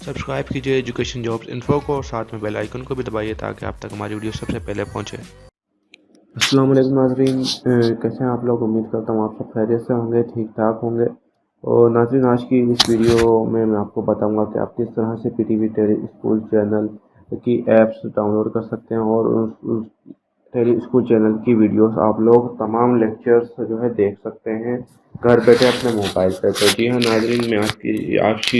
Subscribe कीजिए education jobs info को और साथ में बेल आइकन को भी दबाइए ताकि आप तक हमारी वीडियो सबसे पहले पहुंचे। अस्सलाम वालेकुम नाज़रीन, कैसे हैं आप लोग। उम्मीद करता हूँ आप सब खैरियत से होंगे, ठीक ठाक होंगे। और नाज़रीन, आज की इस वीडियो में मैं आपको बताऊंगा कि आप किस तरह से पीटीवी टेली स्कूल चैनल की ऐप्स डाउनलोड कर सकते हैं और उस टेली स्कूल चैनल की वीडियोस आप लोग तमाम लेक्चर्स जो है देख सकते हैं घर बैठे अपने मोबाइल पर। तो जी हाँ नाज़रीन, मैं आज की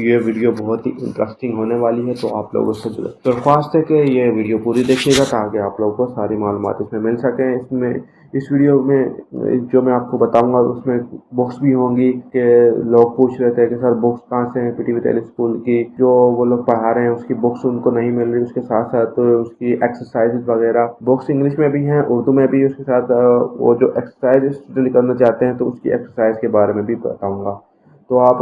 ये वीडियो बहुत ही इंटरेस्टिंग होने वाली है, तो आप लोगों से दरख्वास्त है कि ये वीडियो पूरी देखिएगा ताकि आप लोगों को सारी मालूमात इसमें मिल सकें। इसमें इस वीडियो में जो मैं आपको बताऊंगा उसमें बुक्स भी होंगी कि लोग पूछ रहे थे कि सर बुक्स कहाँ से हैं पीटीवी टेली स्कूल की, जो वो लोग पढ़ा रहे हैं उसकी बुक्स उनको नहीं मिल रही। उसके साथ साथ उसकी एक्सरसाइजेज वगैरह बुक्स इंग्लिश में भी हैं, उर्दू में भी। उसके साथ वो जो एक्सरसाइज स्टूडेंट करना चाहते हैं तो उसकी एक्सरसाइज के बारे में भी बताऊँगा। तो आप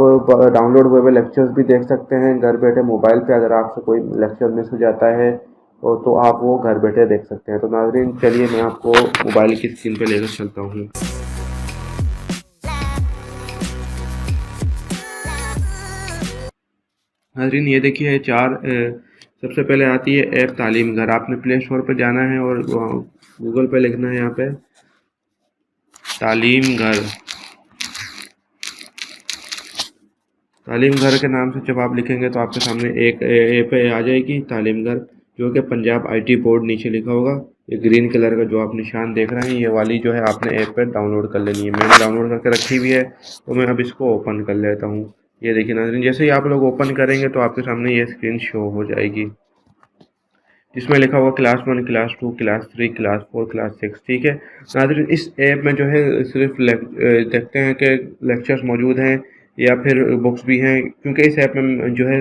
डाउनलोड हुए हुए लेक्चर्स भी देख सकते हैं घर बैठे मोबाइल पे। अगर आपसे कोई लेक्चर मिस हो जाता है तो आप वो घर बैठे देख सकते हैं। तो नाज़रीन, चलिए मैं आपको मोबाइल की स्क्रीन पे लेकर चलता हूँ। नाज़रीन, ये देखिए सबसे पहले आती है ऐप तालीम घर। आपने प्ले स्टोर पर जाना है और गूगल पे लिखना है यहाँ पे तालीम घर। तालीम घर के नाम से जब आप लिखेंगे तो आपके सामने एक ऐप आ जाएगी तालीम घर, जो कि पंजाब आईटी बोर्ड नीचे लिखा होगा। ये ग्रीन कलर का जो आप निशान देख रहे हैं, ये वाली जो है आपने ऐप पर डाउनलोड कर लेनी है। मैंने डाउनलोड करके रखी हुई है, तो मैं अब इसको ओपन कर लेता हूँ। ये देखिए नाज़रीन, जैसे ही आप लोग ओपन करेंगे तो आपके सामने ये स्क्रीन शो हो जाएगी जिसमें लिखा हुआ class 1, class 2, class 3, class 4, class 6। ठीक है नाज़रीन, इस ऐप में जो है सिर्फ देखते हैं कि लेक्चर्स मौजूद हैं या फिर बुक्स भी हैं, क्योंकि इस ऐप में जो है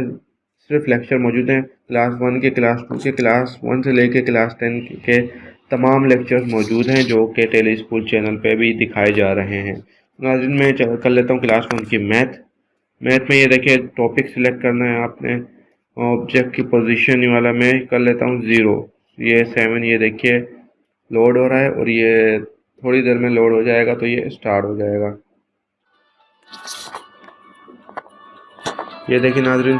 सिर्फ लेक्चर मौजूद हैं। क्लास 1 के, क्लास 2 के, क्लास 1 से लेके क्लास 10 के तमाम लेक्चर्स मौजूद हैं जो कि टेली स्कूल चैनल पे भी दिखाए जा रहे हैं। नाज़रीन, मैं कर लेता हूँ क्लास 1 की मैथ। मैथ में ये देखिए टॉपिक सिलेक्ट करना है आपने। ऑब्जेक्ट की पोजीशन वाला मैं कर लेता हूँ 0। ये 7, ये देखिए लोड हो रहा है और ये थोड़ी देर में लोड हो जाएगा, तो ये स्टार्ट हो जाएगा। ये देखिए नाज़रीन,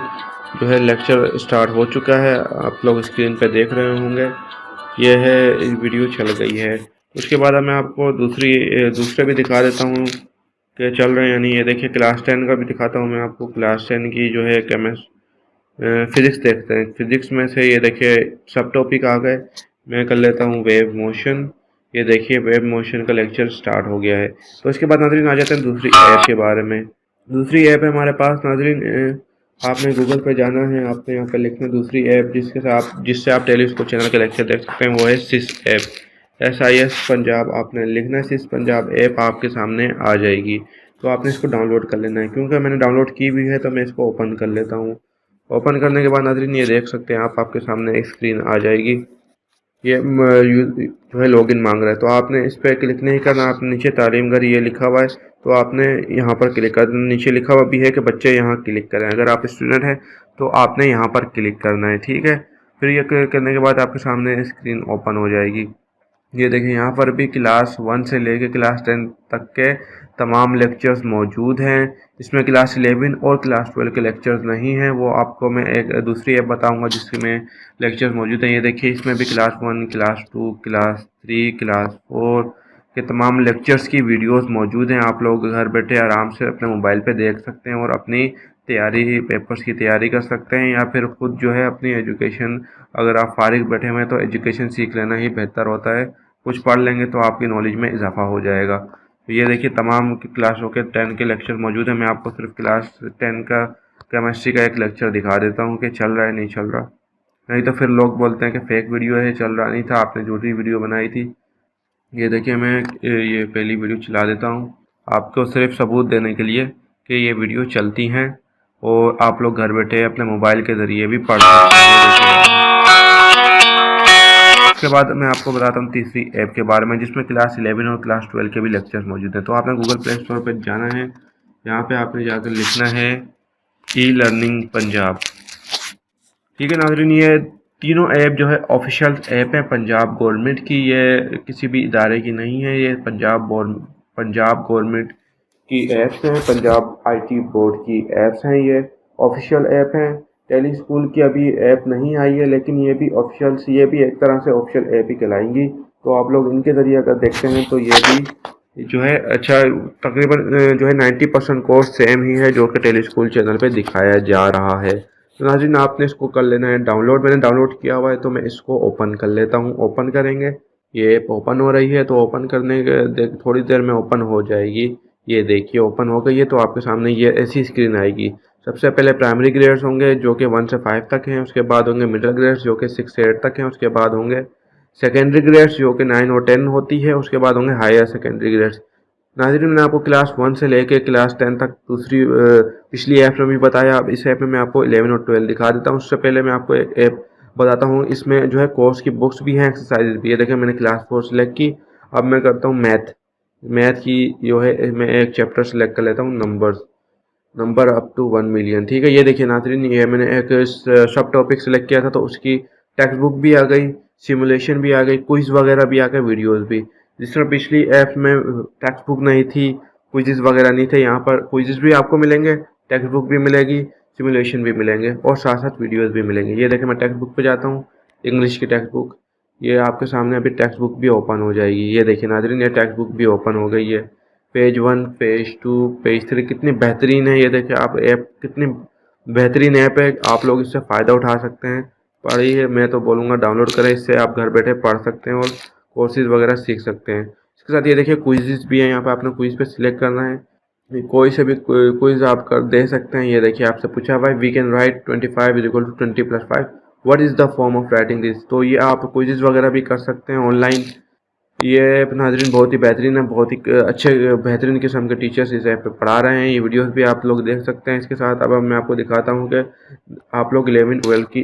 जो है लेक्चर स्टार्ट हो चुका है, आप लोग स्क्रीन पे देख रहे होंगे। ये है वीडियो चल गई है। उसके बाद मैं आपको दूसरे भी दिखा देता हूँ कि चल रहे हैं यानी। ये देखिए क्लास 10 का भी दिखाता हूँ मैं आपको। क्लास 10 की जो है फिजिक्स देखते हैं। फिजिक्स में से ये देखिए सब टॉपिक आ गए। मैं कर लेता हूँ वेव मोशन। ये देखिए वेव मोशन का लेक्चर स्टार्ट हो गया है। तो इसके बाद नाज़रीन आ जाते हैं दूसरी ऐप के बारे में। दूसरी ऐप है हमारे पास नाज़रीन, आपने गूगल पे जाना है, आपने यहाँ पे लिखना है दूसरी ऐप जिससे आप टेली स्कूल चैनल के लेक्चर देख सकते हैं। वो है सिस ऐप, SIS पंजाब। आपने लिखना है सिस पंजाब ऐप, आपके सामने आ जाएगी। तो आपने इसको डाउनलोड कर लेना है। क्योंकि मैंने डाउनलोड की हुई है तो मैं इसको ओपन कर लेता हूँ। ओपन करने के बाद नाज़रीन ये देख सकते हैं आप, आपके सामने एक स्क्रीन आ जाएगी। ये जो है लॉगिन मांग रहा है, तो आपने इस पर क्लिक नहीं करना। आपने नीचे तालीम घर ये लिखा हुआ है, तो आपने यहाँ पर क्लिक कर देना। नीचे लिखा हुआ भी है कि बच्चे यहाँ क्लिक करें। अगर आप स्टूडेंट हैं तो आपने यहाँ पर क्लिक करना है। ठीक है, फिर ये क्लिक करने के बाद आपके सामने स्क्रीन ओपन हो जाएगी। ये देखिए यहाँ पर भी क्लास 1 से लेकर क्लास 10 तक के तमाम लेक्चर्स मौजूद हैं। इसमें क्लास 11 और क्लास 12 के लेक्चर्स नहीं हैं, वो आपको मैं एक दूसरी ऐप बताऊंगा जिसमें लेक्चर्स मौजूद हैं। ये देखिए इसमें भी क्लास 1, क्लास 2, क्लास 3, क्लास 4 के तमाम लेक्चर्स की वीडियोस मौजूद हैं। आप लोग घर बैठे आराम से अपने मोबाइल पे देख सकते हैं और अपनी पेपर्स की तैयारी कर सकते हैं, या फिर खुद जो है अपनी एजुकेशन, अगर आप फारिग बैठे हुए हैं तो एजुकेशन सीख लेना ही बेहतर होता है। कुछ पढ़ लेंगे तो आपकी नॉलेज में इजाफा हो जाएगा। तो ये देखिए तमाम क्लासों के 10 के लेक्चर मौजूद हैं। मैं आपको सिर्फ क्लास 10 का केमिस्ट्री का एक लेक्चर दिखा देता हूँ कि चल रहा है नहीं चल रहा। नहीं तो फिर लोग बोलते हैं कि फेक वीडियो है, चल रहा नहीं था, आपने झूठी वीडियो बनाई थी। ये देखिए मैं ये पहली वीडियो चला देता हूँ आपको सिर्फ सबूत देने के लिए कि ये वीडियो चलती हैं और आप लोग घर बैठे अपने मोबाइल के ज़रिए भी पढ़ सकते हैं। उसके बाद मैं आपको बताता हूँ तीसरी ऐप के बारे में, जिसमें क्लास 11 और क्लास 12 के भी लेक्चर्स मौजूद हैं। तो आपने गूगल प्ले स्टोर पर जाना है, यहाँ पे आपने जाकर लिखना है ई लर्निंग पंजाब। ठीक है नाज़रीन, ये तीनों ऐप जो है ऑफिशियल ऐप है पंजाब गवर्नमेंट की। ये किसी भी इदारे की नहीं है, ये पंजाब गवर्नमेंट की ऐप्स हैं, पंजाब आईटी बोर्ड की ऐप्स हैं। ये ऑफिशियल ऐप हैं। टेली स्कूल की अभी ऐप नहीं आई है, लेकिन ये भी एक तरह से ऑफिशियल ऐप ही कहलाएंगी। तो आप लोग इनके ज़रिए अगर देखते हैं तो ये भी जो है अच्छा तकरीबन जो है 90% कोर्स सेम ही है जो कि टेली स्कूल चैनल पे दिखाया जा रहा है। तो नाज़रीन आपने इसको कर लेना है डाउनलोड। मैंने डाउनलोड किया हुआ है तो मैं इसको ओपन कर लेता हूँ। ओपन करेंगे, ये ऐप ओपन हो रही है तो ओपन करने के थोड़ी देर में ओपन हो जाएगी। ये देखिए ओपन हो गई है। तो आपके सामने ये ऐसी स्क्रीन आएगी। सबसे पहले प्राइमरी ग्रेड्स होंगे जो कि 1 से 5 तक हैं, उसके बाद होंगे मिडिल ग्रेड्स जो कि 6 से 8 तक हैं, उसके बाद होंगे सेकेंडरी ग्रेड्स जो कि 9 और 10 होती है, उसके बाद होंगे हायर सेकेंडरी ग्रेड्स। नाज़रीन मैंने आपको क्लास 1 से लेके क्लास 10 तक पिछली ऐप में भी बताया। अब इस ऐप में मैं आपको 11 और 12 दिखा देता हूँ। उससे पहले मैं आपको एक ऐप बताता हूँ, इसमें जो है कोर्स की बुक्स भी हैं, एक्सरसाइजेज भी है। देखिए मैंने क्लास 4 सेलेक्ट की। अब मैं करता हूँ मैथ की जो है मैं एक चैप्टर सेलेक्ट कर लेता हूँ, नंबर अप टू 1 मिलियन। ठीक है, ये देखिए नाज़रीन ये मैंने एक सब टॉपिक सेलेक्ट किया था तो उसकी टेक्स्ट बुक भी आ गई, सिमुलेशन भी आ गई, क्विज वगैरह भी आ गए, वीडियोस भी। जिस तरह पिछली ऐप में टेक्स्ट बुक नहीं थी, क्विजेस वगैरह नहीं थे, यहाँ पर क्विजेस भी आपको मिलेंगे, टेक्स्ट बुक भी मिलेगी, सिमुलेशन भी मिलेंगे और साथ साथ वीडियोस भी मिलेंगे। ये देखिए मैं टेक्स्ट बुक पे जाता हूँ, इंग्लिश की टेक्स्ट बुक। ये आपके सामने अभी टेक्स्ट बुक भी ओपन हो जाएगी। ये देखिए नाज़रीन ये टेक्स्ट बुक भी ओपन हो गई है। पेज 1, पेज 2, पेज 3 कितनी बेहतरीन है। ये देखिए आप ऐप कितनी बेहतरीन ऐप है, आप लोग इससे फ़ायदा उठा सकते हैं। पढ़िए, मैं तो बोलूँगा डाउनलोड करें, इससे आप घर बैठे पढ़ सकते हैं और कोर्सेज वगैरह सीख सकते हैं। इसके साथ ये देखिए क्विज़ भी हैं, यहाँ पे आपने क्विज़ पे सिलेक्ट करना है, कोई से भी क्विज़ आप कर दे सकते हैं। ये देखिए आपसे पूछा हुआ है we can write 25 is equal to 20 + 5, what is the form of writing this. तो ये आप क्विज़ वगैरह भी कर सकते हैं ऑनलाइन। ये ऐप नाज़रीन बहुत ही बेहतरीन है, बहुत ही अच्छे बेहतरीन किस्म के टीचर्स इस ऐप पे पढ़ा रहे हैं। ये वीडियोस भी आप लोग देख सकते हैं। इसके साथ अब मैं आपको दिखाता हूँ कि आप लोग 11-12 की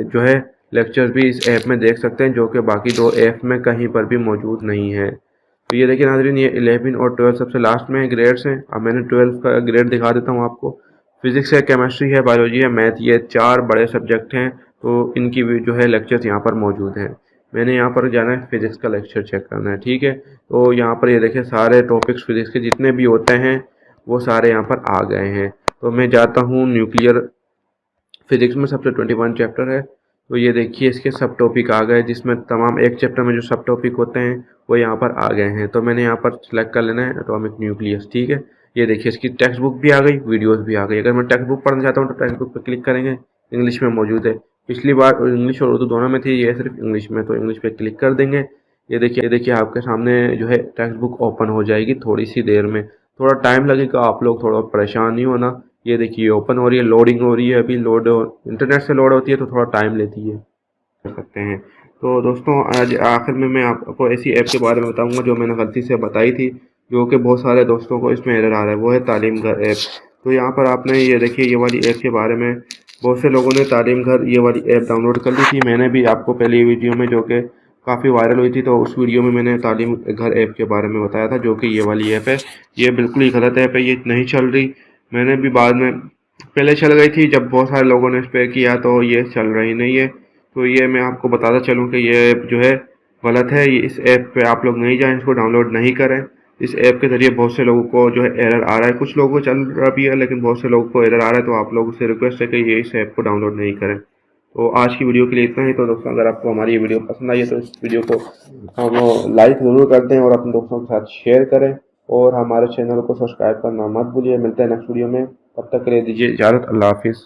जो है लेक्चर्स भी इस ऐप में देख सकते हैं, जो कि बाकी 2 ऐप में कहीं पर भी मौजूद नहीं है। तो ये देखिए नाज़रीन ये 11 और 12 सबसे लास्ट में ग्रेड्स हैं। अब मैंने 12 का ग्रेड दिखा देता हूँ आपको। फिज़िक्स है, केमिस्ट्री है, बायोलॉजी है, मैथ, ये 4 बड़े सब्जेक्ट हैं। तो इनकी भी जो है लेक्चर्स यहाँ पर मौजूद हैं। मैंने यहाँ पर जाना है फिज़िक्स का लेक्चर चेक करना है। ठीक है, तो यहाँ पर ये देखिए सारे टॉपिक्स फिज़िक्स के जितने भी होते हैं वो सारे यहाँ पर आ गए हैं। तो मैं जाता हूँ न्यूक्लियर फिज़िक्स में, सबसे 21 चैप्टर है। तो ये देखिए इसके सब टॉपिक आ गए, जिसमें तमाम एक चैप्टर में जो सब टॉपिक होते हैं वो यहाँ पर आ गए हैं। तो मैंने यहाँ पर सेलेक्ट कर लेना है एटॉमिक न्यूक्लियस। ठीक है, ये देखिए इसकी टेक्स्ट बुक भी आ गई, वीडियोस भी आ गई। अगर मैं टेक्स्ट बुक पढ़ना चाहता हूँ तो टेक्स्ट बुक पर क्लिक करेंगे, इंग्लिश में मौजूद है। पिछली बार इंग्लिश और उर्दू दोनों में थी, ये सिर्फ इंग्लिश में, तो इंग्लिश पे क्लिक कर देंगे। ये देखिए आपके सामने जो है टेक्स्ट बुक ओपन हो जाएगी थोड़ी सी देर में। थोड़ा टाइम लगेगा, आप लोग थोड़ा परेशान नहीं होना। ये देखिए ओपन हो रही है, लोडिंग हो रही है। अभी इंटरनेट से लोड होती है तो थोड़ा टाइम लेती है, कर सकते हैं। तो दोस्तों आज आखिर में मैं आपको ऐसी ऐप के बारे में बताऊंगा जो मैंने गलती से बताई थी, जो कि बहुत सारे दोस्तों को इसमें एरर आ रहा है, वो है तालीम घर ऐप। तो यहाँ पर आपने ये देखिए ये वाली ऐप के बारे में बहुत से लोगों ने तालीम घर ये वाली ऐप डाउनलोड कर ली थी। मैंने भी आपको पहली वीडियो में जो कि काफ़ी वायरल हुई थी, तो उस वीडियो में मैंने तालीम घर ऐप के बारे में बताया था, जो कि ये वाली ऐप है। ये बिल्कुल ही गलत ऐप है, ये नहीं चल रही। मैंने भी बाद में पहले चल गई थी, जब बहुत सारे लोगों ने इस पर किया तो ये चल रही नहीं है। तो ये मैं आपको बताता चलूँ कि ये ऐप जो है गलत है। ये इस ऐप पे आप लोग नहीं जाएं, इसको डाउनलोड नहीं करें। इस ऐप के ज़रिए बहुत से लोगों को जो है एरर आ रहा है, कुछ लोगों को चल रहा भी है लेकिन बहुत से लोगों को एरर आ रहा है। तो आप लोगों से रिक्वेस्ट है कि ये इस ऐप को डाउनलोड नहीं करें। तो आज की वीडियो के लिए इतना ही। तो दोस्तों अगर आपको हमारी ये वीडियो पसंद आई है तो इस वीडियो को हम लाइक ज़रूर कर दें और अपने दोस्तों के साथ शेयर करें, और हमारे चैनल को सब्सक्राइब करना मत भूलिए। मिलते हैं नेक्स्ट वीडियो में, तब तक के लिए दीजिए इजाज़त। अल्लाह हाफिज़।